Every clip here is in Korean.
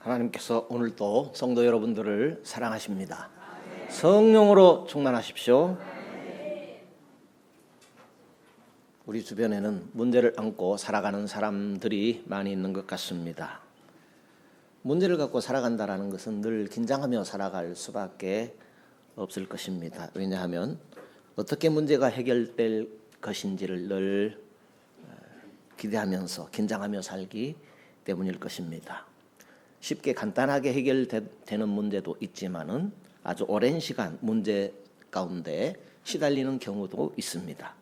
하나님께서 오늘도 성도 여러분들을 사랑하십니다. 성령으로 충만하십시오. 우리 주변에는 문제를 안고 살아가는 사람들이 많이 있는 것 같습니다. 문제를 갖고 살아간다는 것은 늘 긴장하며 살아갈 수밖에 없을 것입니다. 왜냐하면 어떻게 문제가 해결될 것인지를 늘 기대하면서 긴장하며 살기 때문일 것입니다. 쉽게 간단하게 해결되는 문제도 있지만은 아주 오랜 시간 문제 가운데 시달리는 경우도 있습니다.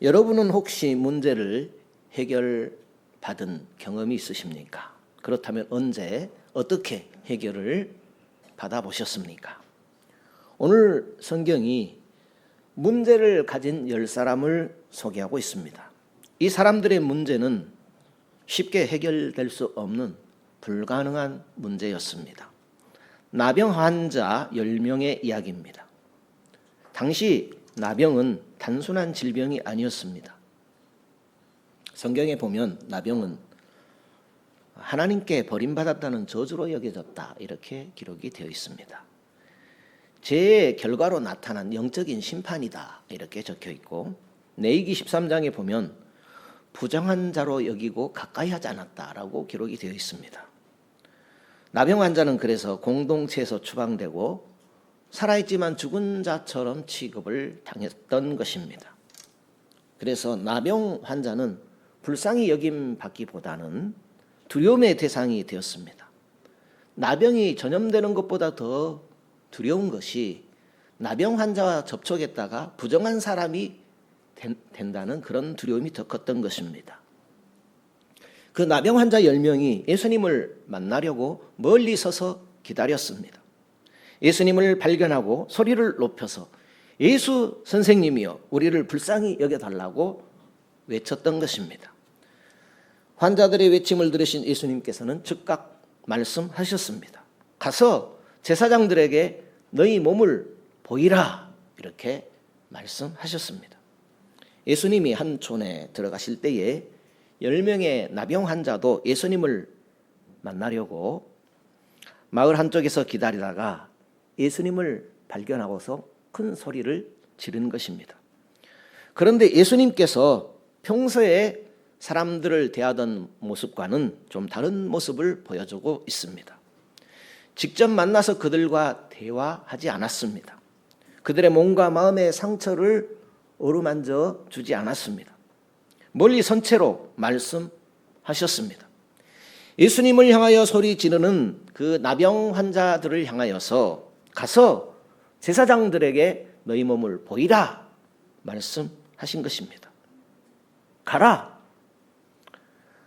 여러분은 혹시 문제를 해결받은 경험이 있으십니까? 그렇다면 언제 어떻게 해결을 받아보셨습니까? 오늘 성경이 문제를 가진 10사람을 소개하고 있습니다. 이 사람들의 문제는 쉽게 해결될 수 없는 불가능한 문제였습니다. 나병 환자 10명의 이야기입니다. 당시 나병은 단순한 질병이 아니었습니다. 성경에 보면 나병은 하나님께 버림받았다는 저주로 여겨졌다 이렇게 기록이 되어 있습니다. 죄의 결과로 나타난 영적인 심판이다 이렇게 적혀 있고, 레위기 13장에 보면 부정한 자로 여기고 가까이 하지 않았다라고 기록이 되어 있습니다. 나병 환자는 그래서 공동체에서 추방되고 살아있지만 죽은 자처럼 취급을 당했던 것입니다. 그래서 나병 환자는 불쌍히 여김받기보다는 두려움의 대상이 되었습니다. 나병이 전염되는 것보다 더 두려운 것이 나병 환자와 접촉했다가 부정한 사람이 된다는 그런 두려움이 더 컸던 것입니다. 그 나병 환자 10명이 예수님을 만나려고 멀리 서서 기다렸습니다. 예수님을 발견하고 소리를 높여서 예수 선생님이여 우리를 불쌍히 여겨달라고 외쳤던 것입니다. 환자들의 외침을 들으신 예수님께서는 즉각 말씀하셨습니다. 가서 제사장들에게 너희 몸을 보이라 이렇게 말씀하셨습니다. 예수님이 한 촌에 들어가실 때에 10명의 나병 환자도 예수님을 만나려고 마을 한쪽에서 기다리다가 예수님을 발견하고서 큰 소리를 지른 것입니다. 그런데 예수님께서 평소에 사람들을 대하던 모습과는 좀 다른 모습을 보여주고 있습니다. 직접 만나서 그들과 대화하지 않았습니다. 그들의 몸과 마음의 상처를 어루만져 주지 않았습니다. 멀리 선 채로 말씀하셨습니다. 예수님을 향하여 소리 지르는 그 나병 환자들을 향하여서 가서 제사장들에게 너희 몸을 보이라 말씀하신 것입니다. 가라.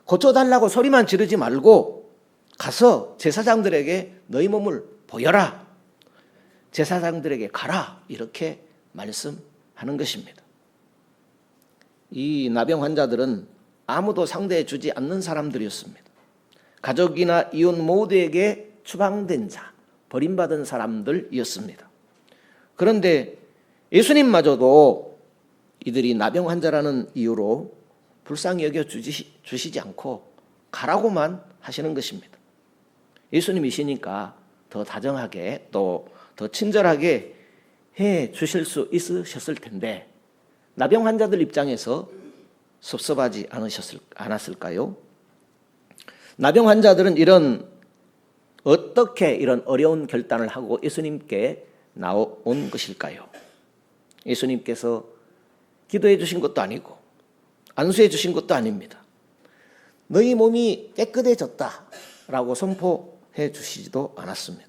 고쳐달라고 소리만 지르지 말고 가서 제사장들에게 너희 몸을 보여라. 제사장들에게 가라. 이렇게 말씀하는 것입니다. 이 나병 환자들은 아무도 상대해 주지 않는 사람들이었습니다. 가족이나 이웃 모두에게 추방된 자, 버림받은 사람들이었습니다. 그런데 예수님마저도 이들이 나병 환자라는 이유로 불쌍히 여겨 주시지 않고 가라고만 하시는 것입니다. 예수님이시니까 더 다정하게 또 더 친절하게 해 주실 수 있으셨을 텐데 나병 환자들 입장에서 섭섭하지 않았을까요? 나병 환자들은 어떻게 이런 어려운 결단을 하고 예수님께 나온 것일까요? 예수님께서 기도해 주신 것도 아니고 안수해 주신 것도 아닙니다. 너희 몸이 깨끗해졌다라고 선포해 주시지도 않았습니다.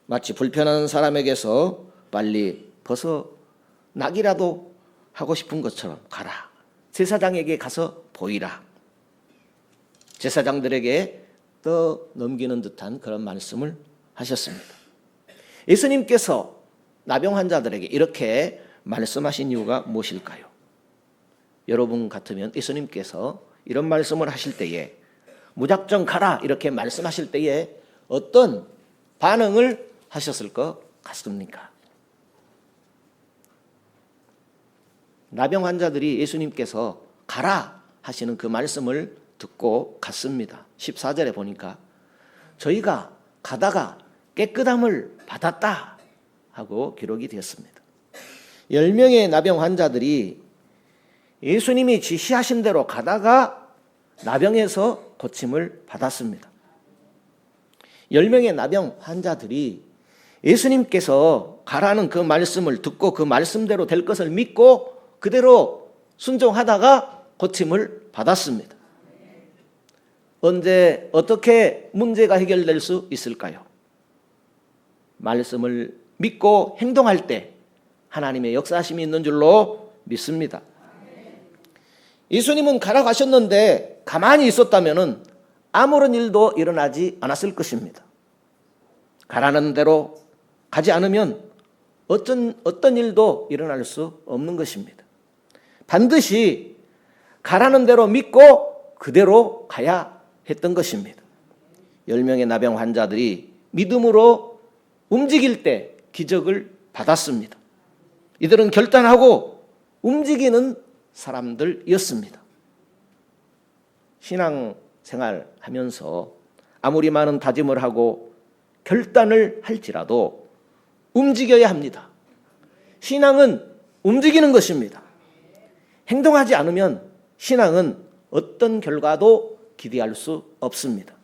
마치 불편한 사람에게서 빨리 벗어나기라도 하고 싶은 것처럼 가라. 제사장에게 가서 보이라. 제사장들에게 넘기는 듯한 그런 말씀을 하셨습니다. 예수님께서 나병 환자들에게 이렇게 말씀하신 이유가 무엇일까요? 여러분 같으면 예수님께서 이런 말씀을 하실 때에 무작정 가라 이렇게 말씀하실 때에 어떤 반응을 하셨을 것 같습니까? 나병 환자들이 예수님께서 가라 하시는 그 말씀을 듣고 갔습니다. 14절에 보니까 저희가 가다가 깨끗함을 받았다 하고 기록이 되었습니다. 10명의 나병 환자들이 예수님이 지시하신 대로 가다가 나병에서 고침을 받았습니다. 10명의 나병 환자들이 예수님께서 가라는 그 말씀을 듣고 그 말씀대로 될 것을 믿고 그대로 순종하다가 고침을 받았습니다. 언제 어떻게 문제가 해결될 수 있을까요? 말씀을 믿고 행동할 때 하나님의 역사하심이 있는 줄로 믿습니다. 예수님은 가라 가셨는데 가만히 있었다면 아무런 일도 일어나지 않았을 것입니다. 가라는 대로 가지 않으면 어떤 일도 일어날 수 없는 것입니다. 반드시 가라는 대로 믿고 그대로 가야 했던 것입니다. 10명의 나병 환자들이 믿음으로 움직일 때 기적을 받았습니다. 이들은 결단하고 움직이는 사람들이었습니다. 신앙생활 하면서 아무리 많은 다짐을 하고 결단을 할지라도 움직여야 합니다. 신앙은 움직이는 것입니다. 행동하지 않으면 신앙은 어떤 결과도 기대할 수 없습니다.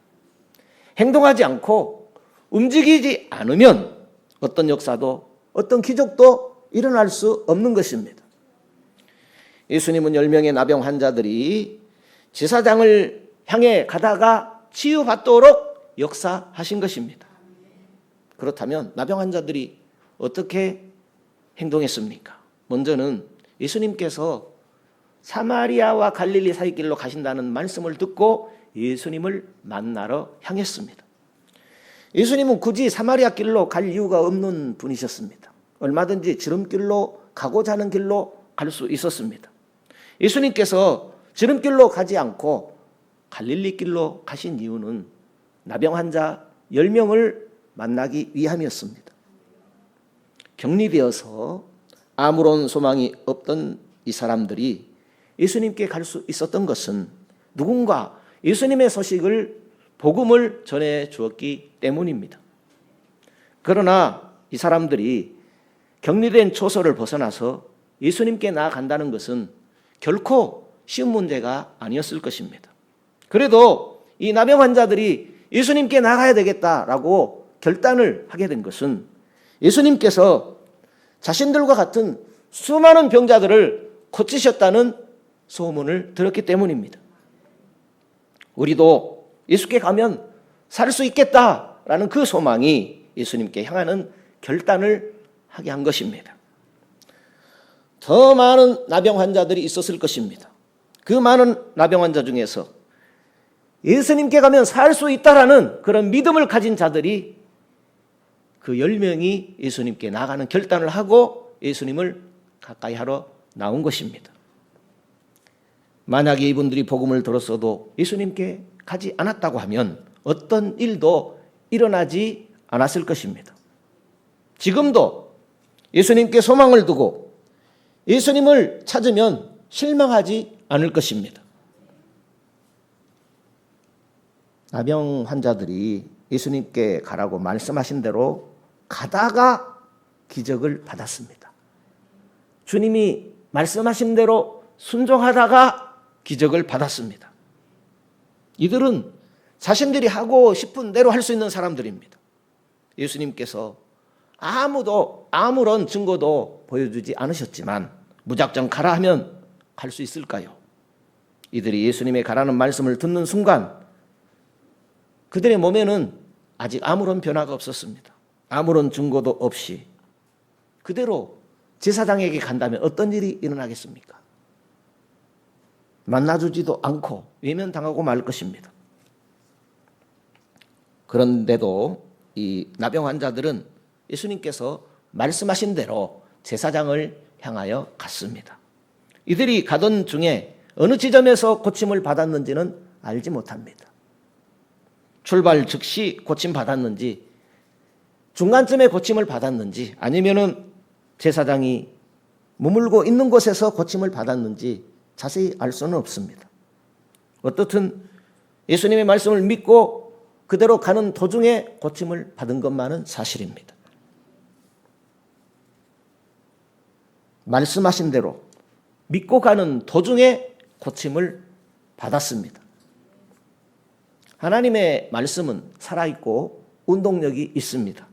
행동하지 않고 움직이지 않으면 어떤 역사도 어떤 기적도 일어날 수 없는 것입니다. 예수님은 10명의 나병 환자들이 제사장을 향해 가다가 치유받도록 역사하신 것입니다. 그렇다면 나병 환자들이 어떻게 행동했습니까? 먼저는 예수님께서 사마리아와 갈릴리 사이길로 가신다는 말씀을 듣고 예수님을 만나러 향했습니다. 예수님은 굳이 사마리아 길로 갈 이유가 없는 분이셨습니다. 얼마든지 지름길로 가고자 하는 길로 갈 수 있었습니다. 예수님께서 지름길로 가지 않고 갈릴리 길로 가신 이유는 나병 환자 10명을 만나기 위함이었습니다. 격리되어서 아무런 소망이 없던 이 사람들이 예수님께 갈 수 있었던 것은 누군가 예수님의 소식을 복음을 전해 주었기 때문입니다. 그러나 이 사람들이 격리된 초소를 벗어나서 예수님께 나아간다는 것은 결코 쉬운 문제가 아니었을 것입니다. 그래도 이 나병 환자들이 예수님께 나가야 되겠다라고 결단을 하게 된 것은 예수님께서 자신들과 같은 수많은 병자들을 고치셨다는 소문을 들었기 때문입니다. 우리도 예수께 가면 살 수 있겠다라는 그 소망이 예수님께 향하는 결단을 하게 한 것입니다. 더 많은 나병 환자들이 있었을 것입니다. 그 많은 나병 환자 중에서 예수님께 가면 살 수 있다라는 그런 믿음을 가진 자들이 그 10명이 예수님께 나가는 결단을 하고 예수님을 가까이 하러 나온 것입니다. 만약에 이분들이 복음을 들었어도 예수님께 가지 않았다고 하면 어떤 일도 일어나지 않았을 것입니다. 지금도 예수님께 소망을 두고 예수님을 찾으면 실망하지 않을 것입니다. 나병 환자들이 예수님께 가라고 말씀하신 대로 가다가 기적을 받았습니다. 주님이 말씀하신 대로 순종하다가 기적을 받았습니다. 이들은 자신들이 하고 싶은 대로 할 수 있는 사람들입니다. 예수님께서 아무런 증거도 보여주지 않으셨지만 무작정 가라 하면 갈 수 있을까요? 이들이 예수님의 가라는 말씀을 듣는 순간 그들의 몸에는 아직 아무런 변화가 없었습니다. 아무런 증거도 없이 그대로 제사장에게 간다면 어떤 일이 일어나겠습니까? 만나주지도 않고 외면당하고 말 것입니다. 그런데도 이 나병 환자들은 예수님께서 말씀하신 대로 제사장을 향하여 갔습니다. 이들이 가던 중에 어느 지점에서 고침을 받았는지는 알지 못합니다. 출발 즉시 고침 받았는지 중간쯤에 고침을 받았는지 아니면은 제사장이 머물고 있는 곳에서 고침을 받았는지 자세히 알 수는 없습니다. 어떻든 예수님의 말씀을 믿고 그대로 가는 도중에 고침을 받은 것만은 사실입니다. 말씀하신 대로 믿고 가는 도중에 고침을 받았습니다. 하나님의 말씀은 살아있고 운동력이 있습니다.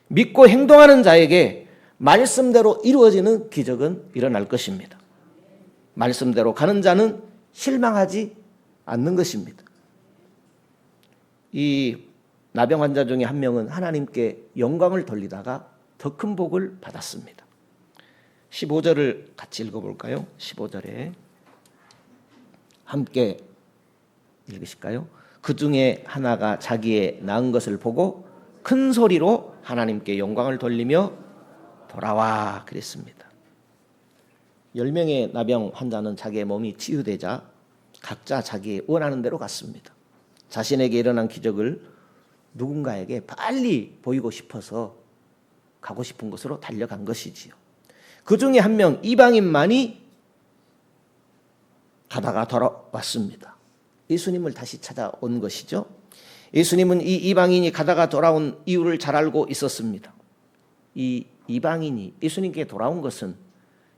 믿고 행동하는 자에게 말씀대로 이루어지는 기적은 일어날 것입니다. 말씀대로 가는 자는 실망하지 않는 것입니다. 이 나병 환자 중에 한 명은 하나님께 영광을 돌리다가 더 큰 복을 받았습니다. 15절을 같이 읽어볼까요? 15절에 함께 읽으실까요? 그 중에 하나가 자기의 나은 것을 보고 큰 소리로 하나님께 영광을 돌리며 돌아와 그랬습니다. 10명의 나병 환자는 자기의 몸이 치유되자 각자 자기 원하는 대로 갔습니다. 자신에게 일어난 기적을 누군가에게 빨리 보이고 싶어서 가고 싶은 곳으로 달려간 것이지요. 그 중에 한 명 이방인만이 가다가 돌아왔습니다. 예수님을 다시 찾아온 것이죠. 예수님은 이 이방인이 가다가 돌아온 이유를 잘 알고 있었습니다. 이 이방인이 예수님께 돌아온 것은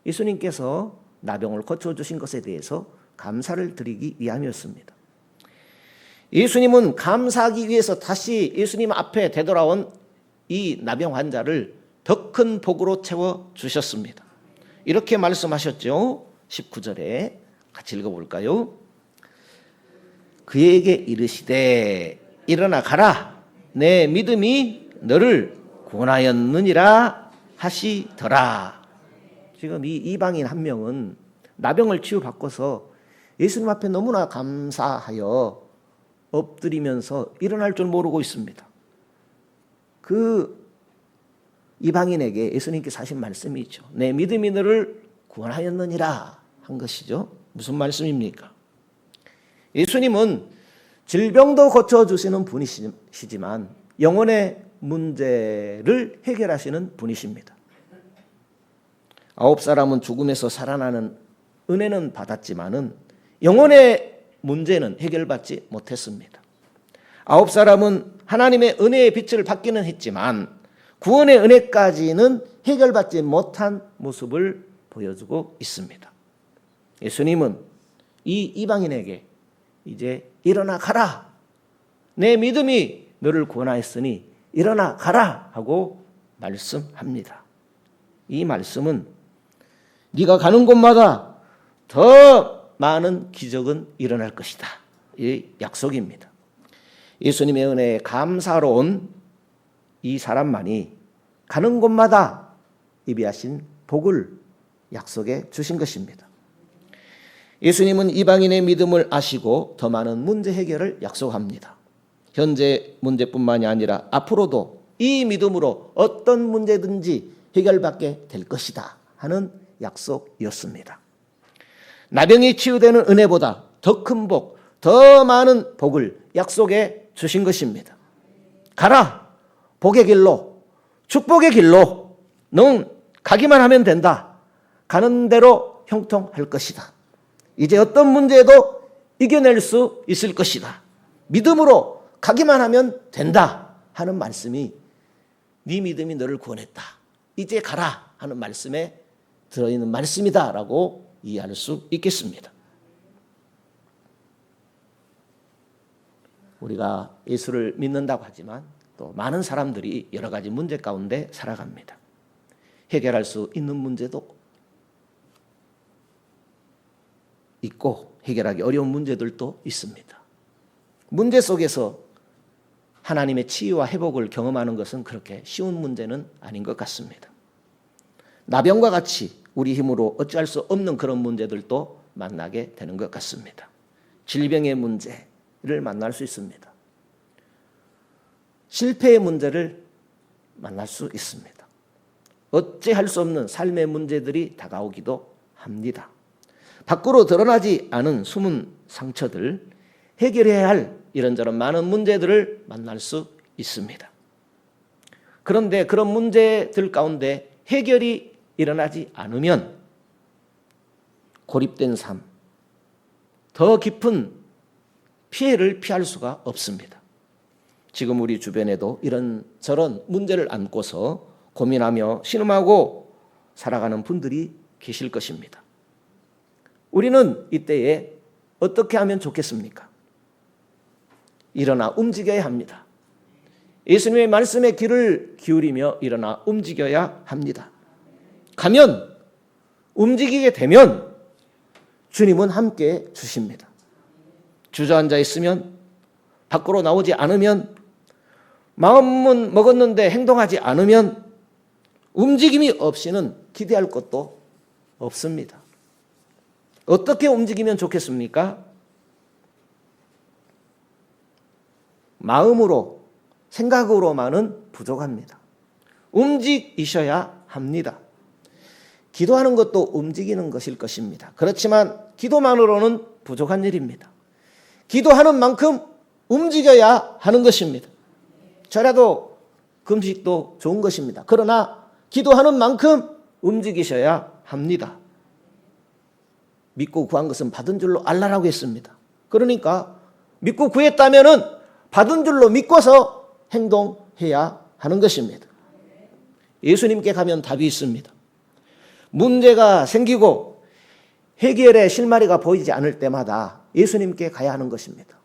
예수님께서 나병을 고쳐주신 것에 대해서 감사를 드리기 위함이었습니다. 예수님은 감사하기 위해서 다시 예수님 앞에 되돌아온 이 나병 환자를 더 큰 복으로 채워주셨습니다. 이렇게 말씀하셨죠. 19절에 같이 읽어볼까요? 그에게 이르시되 일어나 가라 내 믿음이 너를 구원하였느니라 하시더라. 지금 이 이방인 한 명은 나병을 치유받고서 예수님 앞에 너무나 감사하여 엎드리면서 일어날 줄 모르고 있습니다. 그 이방인에게 예수님께서 하신 말씀이 있죠. 내 믿음이 너를 구원하였느니라 한 것이죠. 무슨 말씀입니까? 예수님은 질병도 고쳐주시는 분이시지만 영혼의 문제를 해결하시는 분이십니다. 9사람은 죽음에서 살아나는 은혜는 받았지만은 영혼의 문제는 해결받지 못했습니다. 9사람은 하나님의 은혜의 빛을 받기는 했지만 구원의 은혜까지는 해결받지 못한 모습을 보여주고 있습니다. 예수님은 이 이방인에게 이제 일어나 가라. 내 믿음이 너를 구원하였으니 일어나 가라 하고 말씀합니다. 이 말씀은 네가 가는 곳마다 더 많은 기적은 일어날 것이다. 이 약속입니다. 예수님의 은혜에 감사로 온 이 사람만이 가는 곳마다 예비하신 복을 약속해 주신 것입니다. 예수님은 이방인의 믿음을 아시고 더 많은 문제 해결을 약속합니다. 현재 문제뿐만이 아니라 앞으로도 이 믿음으로 어떤 문제든지 해결받게 될 것이다 하는 약속이었습니다. 나병이 치유되는 은혜보다 더 큰 복, 더 많은 복을 약속해 주신 것입니다. 가라! 복의 길로, 축복의 길로 넌 가기만 하면 된다. 가는 대로 형통할 것이다. 이제 어떤 문제도 이겨낼 수 있을 것이다. 믿음으로 가기만 하면 된다 하는 말씀이 네 믿음이 너를 구원했다. 이제 가라 하는 말씀에 들어있는 말씀이다라고 이해할 수 있겠습니다. 우리가 예수를 믿는다고 하지만 또 많은 사람들이 여러 가지 문제 가운데 살아갑니다. 해결할 수 있는 문제도 있고 해결하기 어려운 문제들도 있습니다. 문제 속에서 하나님의 치유와 회복을 경험하는 것은 그렇게 쉬운 문제는 아닌 것 같습니다. 나병과 같이 우리 힘으로 어찌할 수 없는 그런 문제들도 만나게 되는 것 같습니다. 질병의 문제를 만날 수 있습니다. 실패의 문제를 만날 수 있습니다. 어찌할 수 없는 삶의 문제들이 다가오기도 합니다. 밖으로 드러나지 않은 숨은 상처들, 해결해야 할 이런저런 많은 문제들을 만날 수 있습니다. 그런데 그런 문제들 가운데 해결이 일어나지 않으면 고립된 삶, 더 깊은 피해를 피할 수가 없습니다. 지금 우리 주변에도 이런 저런 문제를 안고서 고민하며 신음하고 살아가는 분들이 계실 것입니다. 우리는 이때에 어떻게 하면 좋겠습니까? 일어나 움직여야 합니다. 예수님의 말씀에 귀를 기울이며 일어나 움직여야 합니다. 가면, 움직이게 되면 주님은 함께 주십니다. 주저앉아 있으면, 밖으로 나오지 않으면, 마음은 먹었는데 행동하지 않으면 움직임이 없이는 기대할 것도 없습니다. 어떻게 움직이면 좋겠습니까? 마음으로, 생각으로만은 부족합니다. 움직이셔야 합니다. 기도하는 것도 움직이는 것일 것입니다. 그렇지만 기도만으로는 부족한 일입니다. 기도하는 만큼 움직여야 하는 것입니다. 저라도 금식도 좋은 것입니다. 그러나 기도하는 만큼 움직이셔야 합니다. 믿고 구한 것은 받은 줄로 알라라고 했습니다. 그러니까 믿고 구했다면은 받은 줄로 믿고서 행동해야 하는 것입니다. 예수님께 가면 답이 있습니다. 문제가 생기고 해결의 실마리가 보이지 않을 때마다 예수님께 가야 하는 것입니다.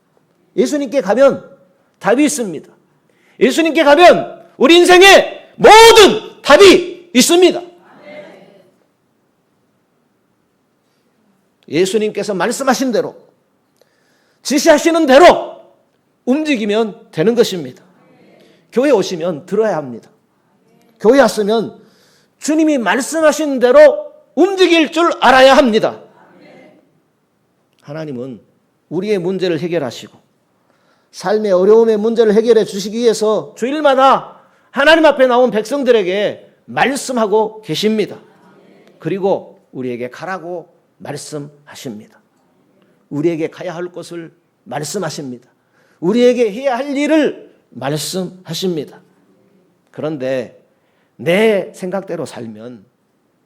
예수님께 가면 답이 있습니다. 예수님께 가면 우리 인생에 모든 답이 있습니다. 예수님께서 말씀하신 대로, 지시하시는 대로 움직이면 되는 것입니다. 교회 오시면 들어야 합니다. 교회 왔으면 주님이 말씀하신 대로 움직일 줄 알아야 합니다. 하나님은 우리의 문제를 해결하시고 삶의 어려움의 문제를 해결해 주시기 위해서 주일마다 하나님 앞에 나온 백성들에게 말씀하고 계십니다. 그리고 우리에게 가라고 말씀하십니다. 우리에게 가야 할 곳을 말씀하십니다. 우리에게 해야 할 일을 말씀하십니다. 그런데 내 생각대로 살면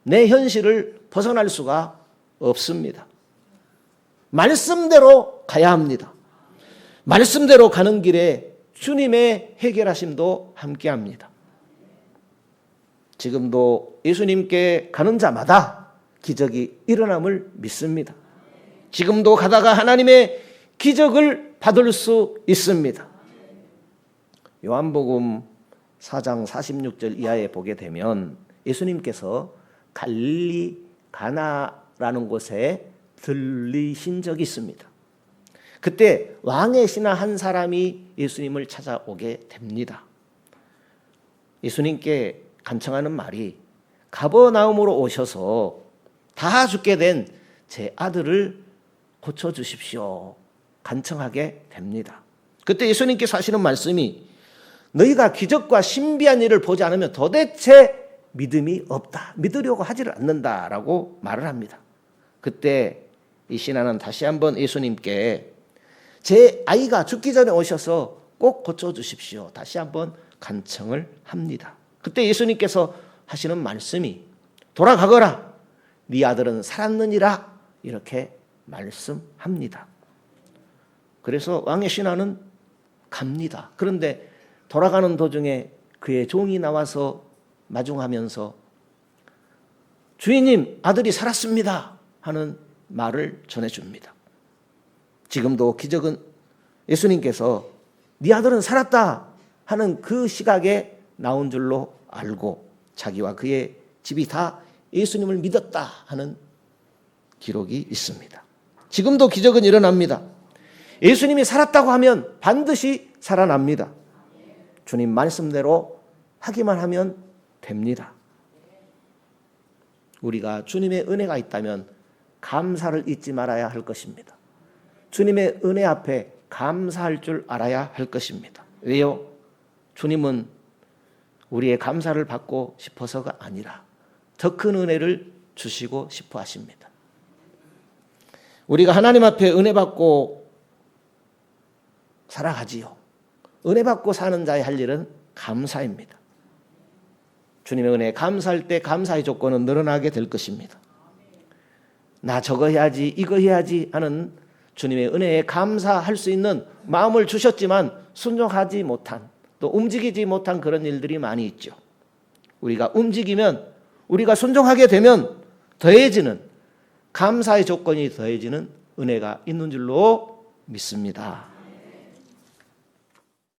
내 현실을 벗어날 수가 없습니다. 말씀대로 가야 합니다. 말씀대로 가는 길에 주님의 해결하심도 함께합니다. 지금도 예수님께 가는 자마다 기적이 일어남을 믿습니다. 지금도 가다가 하나님의 기적을 받을 수 있습니다. 요한복음 4장 46절 이하에 보게 되면 예수님께서 갈릴리 가나라는 곳에 들리신 적이 있습니다. 그때 왕의 신하 한 사람이 예수님을 찾아오게 됩니다. 예수님께 간청하는 말이 가버나움으로 오셔서 다 죽게 된 제 아들을 고쳐주십시오. 간청하게 됩니다. 그때 예수님께서 하시는 말씀이 너희가 기적과 신비한 일을 보지 않으면 도대체 믿음이 없다. 믿으려고 하지를 않는다라고 말을 합니다. 그때 이 신하는 다시 한번 예수님께 제 아이가 죽기 전에 오셔서 꼭 고쳐주십시오. 다시 한번 간청을 합니다. 그때 예수님께서 하시는 말씀이 돌아가거라. 네 아들은 살았느니라. 이렇게 말씀합니다. 그래서 왕의 신하는 갑니다. 그런데 돌아가는 도중에 그의 종이 나와서 마중하면서 주인님, 아들이 살았습니다 하는 말을 전해줍니다. 지금도 기적은 예수님께서 네 아들은 살았다 하는 그 시각에 나온 줄로 알고 자기와 그의 집이 다 예수님을 믿었다 하는 기록이 있습니다. 지금도 기적은 일어납니다. 예수님이 살았다고 하면 반드시 살아납니다. 주님 말씀대로 하기만 하면 됩니다. 우리가 주님의 은혜가 있다면 감사를 잊지 말아야 할 것입니다. 주님의 은혜 앞에 감사할 줄 알아야 할 것입니다. 왜요? 주님은 우리의 감사를 받고 싶어서가 아니라 더 큰 은혜를 주시고 싶어 하십니다. 우리가 하나님 앞에 은혜 받고 살아가지요. 은혜 받고 사는 자의 할 일은 감사입니다. 주님의 은혜에 감사할 때 감사의 조건은 늘어나게 될 것입니다. 나 저거 해야지, 이거 해야지 하는 주님의 은혜에 감사할 수 있는 마음을 주셨지만 순종하지 못한, 또 움직이지 못한 그런 일들이 많이 있죠. 우리가 움직이면, 우리가 순종하게 되면 더해지는, 감사의 조건이 더해지는 은혜가 있는 줄로 믿습니다.